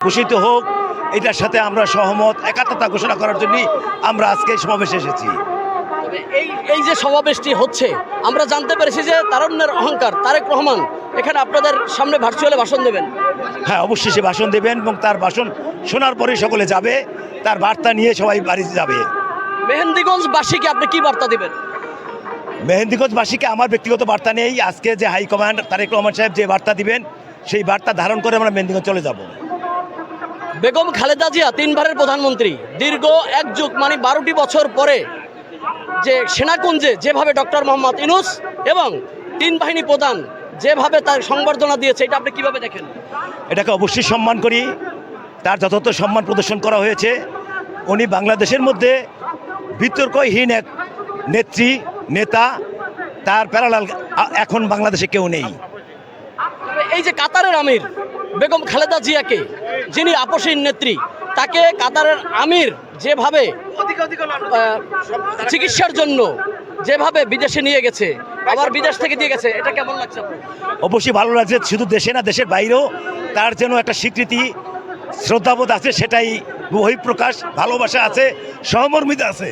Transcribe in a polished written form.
ঘোষিত হোক, এটার সাথে আমরা সহমত, একাত্মতা ঘোষণা করার জন্য আমরা আজকে এই সমাবেশে এসেছি। এই এই যে সমাবেশটি হচ্ছে, আমরা জানতে পেরেছি যে তারুণ্যের অহংকার তারেক রহমান এখানে আপনাদের সামনে ভার্চুয়ালি ভাষণ দেবেন। হ্যাঁ, অবশ্যই সে ভাষণ দেবেন এবং তার ভাষণ শোনার পরে সকলে যাবে, তার বার্তা নিয়ে সবাই বাড়ি যাবে। মেহেন্দিগঞ্জবাসীকে আপনি কি বার্তা দিবেন? মেহেন্দিগঞ্জবাসীকে আমার ব্যক্তিগত বার্তা নেই, আজকে যে হাইকমান্ড তারেক রহমান সাহেব যে বার্তা দিবেন সেই বার্তা ধারণ করে আমরা মেহেন্দিগঞ্জ চলে যাব। বেগম খালেদা জিয়া তিনবারের প্রধানমন্ত্রী, দীর্ঘ এক যুগ মানে 12টি বছর পরে যে সেনাকুঞ্জে যেভাবে ডক্টর মোহাম্মদ ইউনূস এবং তিন বাহিনী প্রধান যেভাবে তার সংবর্ধনা দিয়েছে, এটা আপনি কিভাবে দেখেন? এটাকে অবশ্যই সম্মান করি, তার যথাযথ সম্মান প্রদর্শন করা হয়েছে। উনি বাংলাদেশের মধ্যে বিতর্কহীন এক নেত্রী, নেতা, তার প্যারালাল এখন বাংলাদেশে কেউ নেই। এই যে কাতারের আমির বেগম খালেদা জিয়াকে, যিনি আপসহীন নেত্রী, তাকে কাতারের আমির যেভাবে চিকিৎসার জন্য যেভাবে বিদেশে নিয়ে গেছে, আবার বিদেশ থেকে দিয়ে গেছে, এটা কেমন লাগছে আপনার? অবশ্যই ভালো লাগছে, শুধু দেশে না দেশের বাইরেও তার যেন একটা স্বীকৃতি, শ্রদ্ধাবোধ আছে, সেটাই বহিঃপ্রকাশ, ভালোবাসা আছে, সহমর্মিতা আছে।